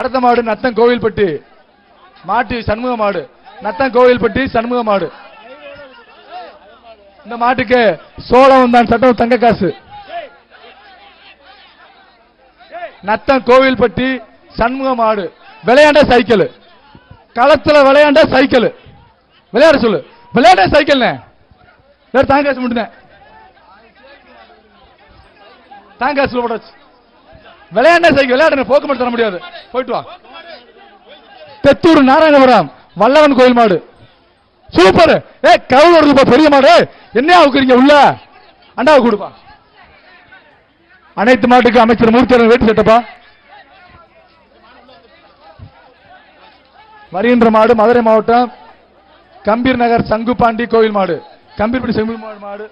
அடுத்த மாடு நத்தம் கோவில்பட்டி மாட்டு சண்முக மாடு. நத்தம் கோவில்பட்டி சண்முக மாடு. இந்த மாட்டுக்கு சோழம் தான் சட்டம் தங்க காசு. நத்தம் கோவில்பட்டி சண்முக மாடு. விளையாண்ட சைக்கிள், களத்துல விளையாண்ட சைக்கிள். விளையாட சொல்லு, விளையாண்ட சைக்கிள் தாங்க காசு மட்டும் தாங்க காசு போட்டாச்சு. விளையாண்ட சைக்கிள் விளையாடுற போக்குவரத்து தர முடியாது. போயிட்டு வா. தெத்தூர் நாராயணபுரம் வல்லவன் கோயில் மாடு சூப்பர். கவுல் வருதுப்பா பெரிய மாடு. என்ன அவுக்குறீங்க உள்ள அண்டாவை கொடுப்பா. அனைத்து மாட்டுக்கு அமைச்சர் மூர்த்தி வேட்டு சட்டப்பா. வருகின்ற மாடு மதுரை மாவட்டம் கம்பீர் நகர் சங்குபாண்டி கோயில் மாடு. கம்பீர்பட்டி செங்குபாண்டி மாடு.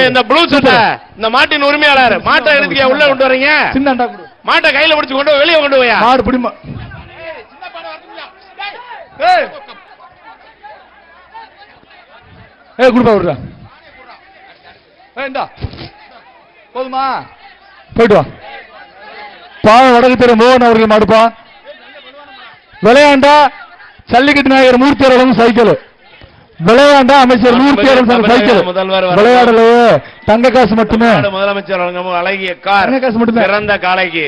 இந்த ப்ளூ சட்டை இந்த மாட்டின் உரிமையாளர். மாட்டை எடுத்து உள்ள கொண்டு வரீங்க. சின்ன அண்டா கொடு. மாட்டை கையில பிடிச்சு கொண்டு வெளியே கொண்டு போயா. மாடு பிடிமா. குடுப்பா விடுறா. போதுமா போயிட்டு வா. பாவம் வடக்கு தெரு மோகன் அவர்கள் மாடுப்பா. விளையாண்டா சல்லிக்கட்டு நாயகர் மூர்த்தி அவர்களும் சைக்கிள். விளையாண்டா அமைச்சர் மூர்த்தி அவர்கள் சைக்கிள். விளையாடலையே தங்க காசு மட்டுமே. முதலமைச்சர் அழகிய கார் தங்க காசு மட்டுமே. சிறந்த காளைக்கு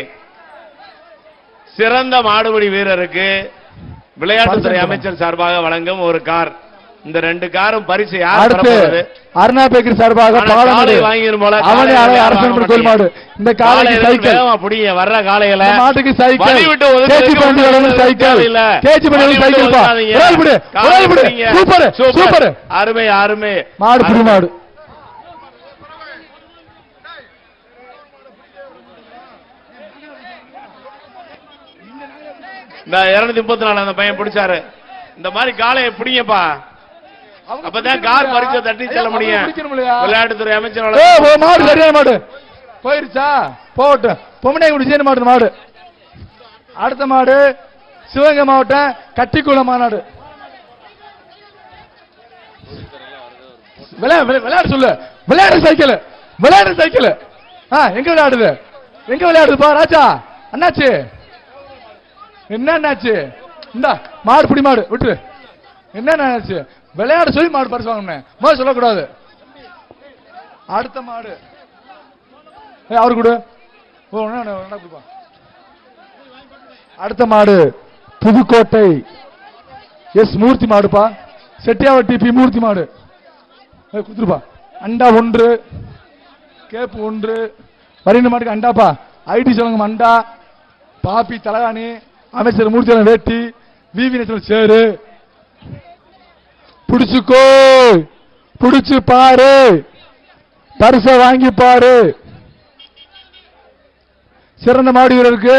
சிறந்த மாடுபிடி வீரருக்கு விளையாட்டுத்துறை அமைச்சர் சார்பாக வழங்கும் ஒரு கார். இந்த 2 காரும் பரிசு யார் தரப்போகுது? அருணா பேக்கரி சார்பாக பாலமாடு வாங்கிரும் போல. அவனே அரசன் கோயில் மாடு. இந்த காளைக்கு சைக்கிள் புடிங்க வர்ற காளையில மாட்டுக்கு சைக்கிள். விட்டு கேச்சி பண்ணி வளரும் சைக்கிள். கேச்சி பண்ணி சைக்கிள் பா. Super super. அருமை அருமை. மாடு புடி மாடு. இந்த 234 அந்த பையன் பிடிச்சாரு. இந்த மாதிரி காளையை பிடிங்கப்பா. அப்பதான் கார் பரிசை தட்டி செல்ல முடியும். விளையாட்டுத்துறை அமைச்சர் மாடு சரியான மாடு போயிருச்சா போகட்டும். பொம்மனை குடி மாடு மாடு. அடுத்த மாடு சிவகங்கை மாவட்டம் கட்டிக்குளம் மாநாடு. விளையாட சொல்லு. விளையாடு சைக்கிள். விளையாடு சைக்கிள். எங்க விளையாடுது? எங்க விளையாடுதுப்பா ராஜா? அண்ணாச்சு என்னாச்சு? இந்த மாடு புடி மாடு விட்டு என்னாச்சு? விளையாட சொல்லி மாடு பரிசு வாங்க சொல்லக்கூடாது. அடுத்த மாடு அவரு கூட. அடுத்த மாடு புதுக்கோட்டை எஸ் மூர்த்தி மாடுப்பா. செட்டியாவட்டி பி மூர்த்தி மாடு. குத்துருப்பா. அண்டா 1 கேப்பு 1. வருகின்ற மாட்டுக்கு அண்டாப்பா. ஐடி சொல்லுங்க அண்டா. பாப்பி தலகாணி அமைச்சர் மூர்த்தி வேட்டி விவி நேஷனல் சேரு. புடிச்சுக்கோ புடிச்சு பாரு பரிச வாங்கி பாரு. சிறந்த மாடு வீரருக்கு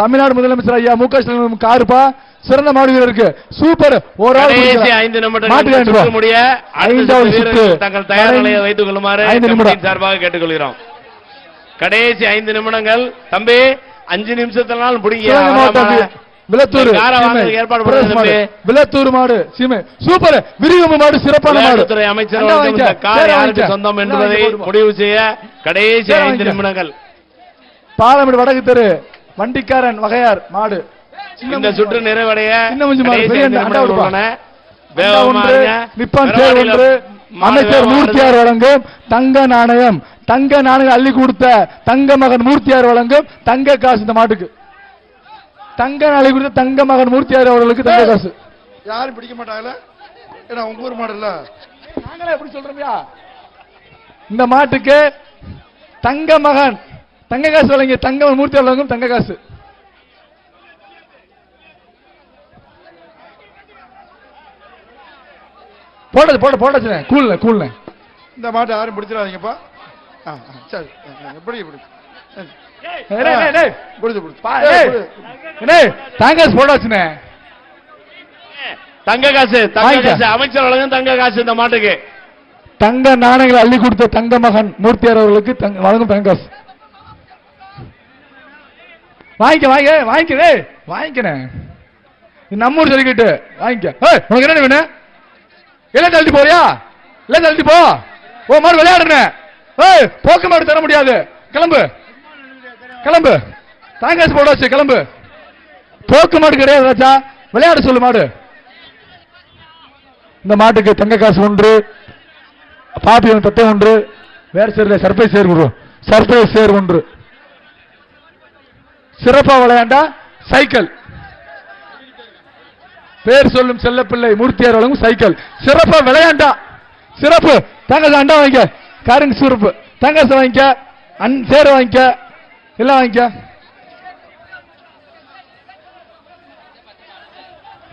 தமிழ்நாடு முதலமைச்சர் ஐயா மு க ஸ்டாலின் காருப்பா. சிறந்த மாடு வீரருக்கு சூப்பர். ஒரு ஆள் 5 நிமிடம் முடிய தங்கள் தயார் நிலையை வைத்துக் கொள்ளுமாறு சார்பாக கேட்டுக்கொள்கிறோம். கடைசி 5 நிமிடங்கள் தம்பி. 5 நிமிஷத்தினாலும் பிடிங்க. விளத்தூர் ஏற்பாடு பண்ணுறது. விளத்தூர் மாடு சீமை சூப்பர். விரிவம்பு மாடு சிறப்பான மாடு. துறை அமைச்சர் சொந்தம் என்பதை முடிவு செய்ய கடைசி 5 நிமிடங்கள். பாலமேடு வடக்கு தெரு வண்டிக்காரன் வகையார் மாடு. இந்த சுற்று நிறைவடைய அமைச்சர் மூர்த்தியார் வழங்கும் தங்க நாணயம். தங்க நாணயம் அள்ளி கொடுத்த தங்க மகன் மூர்த்தியார் வழங்கும் தங்க காசு. இந்த மாட்டுக்கு தங்க நாளை கொடுத்த தங்க மகன் மூர்த்தியார் அவர்களுக்கு தங்க காசு. யாரும் பிடிக்க மாட்டாங்களா? ஏன்னா உங்க ஊர் மாடு இல்ல. நாங்களே எப்படி சொல்றோம்யா? இந்த மாட்டுக்கு தங்க மகன் தங்க காசு வழங்கிய தங்க மூர்த்தியார் வழங்கும் தங்க காசு. போட்டாச்சு. கூல்ல கூல்ல. இந்த மாட்டை யாரும் பிடிச்சிடாதீங்கப்பா. சரி எப்படி போடாச்சுனே. தங்க காசு அமைச்சர் வழங்கும் தங்க காசு. இந்த மாட்டுக்கு தங்க நாணயங்களை அள்ளி கொடுத்த தங்க மகன் மூர்த்தியார் அவர்களுக்கு வழங்கும் தங்க காசு. வாங்கிக்கிறேன். நம்மூர் சொல்லிக்கிட்டு வாங்கிக்க. உனக்கு என்ன வேணும்? எல்லாம் தள்ளி போறியா? எல்லாம் தள்ளி போ. மாடு விளையாடுறேன். போக்கு மாடு தர முடியாது. கிளம்பு கிளம்பு. தாங்காசு போட வச்சு கிளம்பு. போக்கு மாடு கிடையாது ராஜா, விளையாட சொல்லு மாடு. இந்த மாட்டுக்கு தங்க காசு 1, பாப்பி பட்டை 1, வேற சேர்ல சர்ப்ரைஸ் சேர் 1, சர்ப்ரைஸ் சேர் 1. சிறப்பா விளையாண்டா சைக்கிள். பேர் சொல்லும் செல்ல பிள்ளை மூர்த்தியார் வழங்கும் சைக்கிள். சிறப்பா விளையாண்டா சிறப்பு. தங்கசு அண்டா வாங்கிக்க, கருங்கு சிறப்பு. தங்கசு வாங்கிக்க, சேர வாங்கிக்க, எல்லாம் வாங்கிக்க.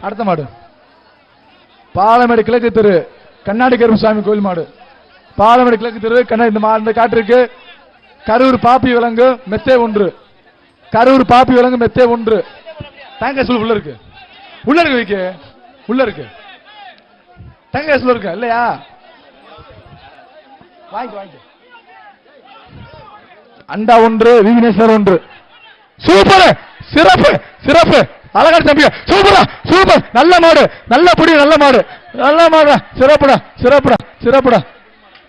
அடுத்த மாடு பாலமேடு கிழக்கு தெரு கண்ணாடி கருமசாமி கோயில் மாடு. பாலமேடு கிழக்கு தெரு இந்த காட்டிற்கு கரூர் பாப்பி விலங்கு மெத்தே 1. கரூர் பாப்பி விலங்கு மெத்தே 1. தங்கசு உள்ள இருக்கு, உள்ள இருக்கு வைக்க, உள்ள இருக்கு தங்கசு இருக்கு இல்லையா? வாங்கி அண்டா 1, விவினேஸ்வர் 1. சூப்பர், சிறப்பு சிறப்பு, அழகா தம்பி, சூப்பரா சூப்பர். நல்ல மாடு, நல்ல புடி, நல்ல மாடு, நல்ல மாடு. சிறப்புடா சிறப்புடா சிறப்புடா.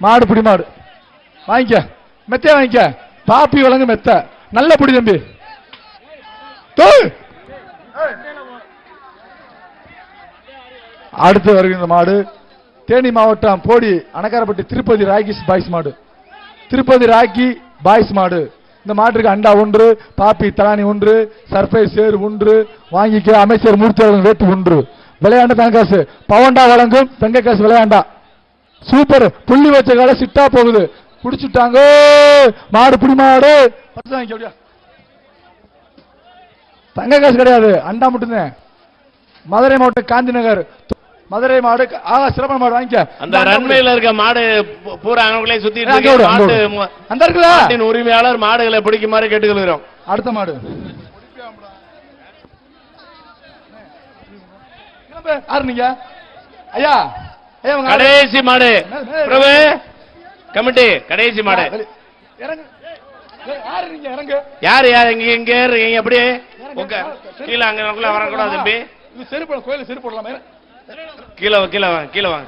மாடு புடி மாடு வாங்கிக்க, மெத்த வாங்கிக்க. பாப்பி வழங்கு மெத்த, நல்ல புடி தம்பி. அடுத்து வருகின்ற மாடு தேனி மாவட்டம் போடி அணக்காரப்பட்டி திருப்பதி ராக்கி பாய்ஸ் மாடு. திருப்பதி ராக்கி பாய்ஸ் மாடு. இந்த மாட்டுக்கு அண்டா 1, பாப்பி தலானி 1, சர்ப்ரைஸ் சேர் 1. வாங்கிக்க. அமைச்சர் மூர்த்தி வேட்டு 1. விளையாண்ட தங்கக்காசு பவண்டா வழங்கும் தங்கக்காசு விளையாண்டா. சூப்பர், புள்ளி வச்ச கால சிட்டா போகுது, குடிச்சுட்டாங்க. மாடு புடி மாடு. தங்கக்காசு கிடையாது, அண்டா மட்டும்தான். மதுரை மாவட்டம் காந்தி நகர் மதுரை மாடு. சிறப்பான மாடு வாங்கிக்க. அந்த ரன்வேல இருக்க மாடு பூரா அங்கங்களே சுத்திட்டு அந்த இருக்குல்ல, மாட்டின் உரிமையாளர் மாடுகளை பிடிக்குமாறு கேட்டுக்கொள்கிறோம். அடுத்த மாடு நீங்க ஐயா, கடைசி மாடு பிரபு கமிட்டி, கடைசி மாடு. யாரு யார் இங்க இங்க இருக்கீங்க? அப்படியே கீழே அங்க வரக்கூடாது தம்பி. செருப்பு கோயில செருப்பு போடலாமே. கீழே கீழே வாங்க, கீழே வாங்க.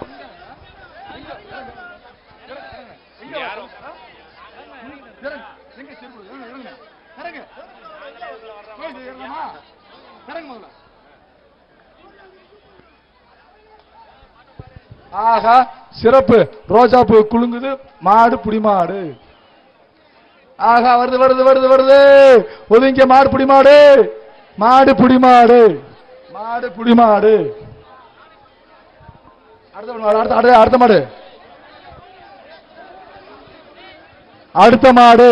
ஆஹா, சிறப்பு. ரோஜா பூ குலுங்குது, மாடு புடி மாடு. ஆஹா, வருது வருது வருது வருது. ஒதுங்க மாடு புடி மாடு, மாடு புடி மாடு, மாடு புடி மாடு. அடுத்த மாடு அடுத்த மாடு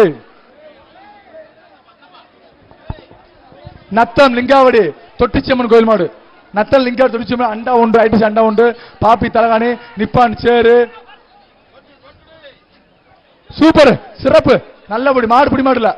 நத்தம் லிங்காவடி தொட்டிச்சம்மன் கோயில் மாடு. நத்தம் லிங்காவடி தொட்டிச்சம்மன் அண்டா 1, ஐடிசி அண்டா 1. பாப்பி தலகாணி நிப்பான் சேரு. சூப்பர், சிறப்பு, நல்லபடி. மாடு புடி மாடு இல்ல.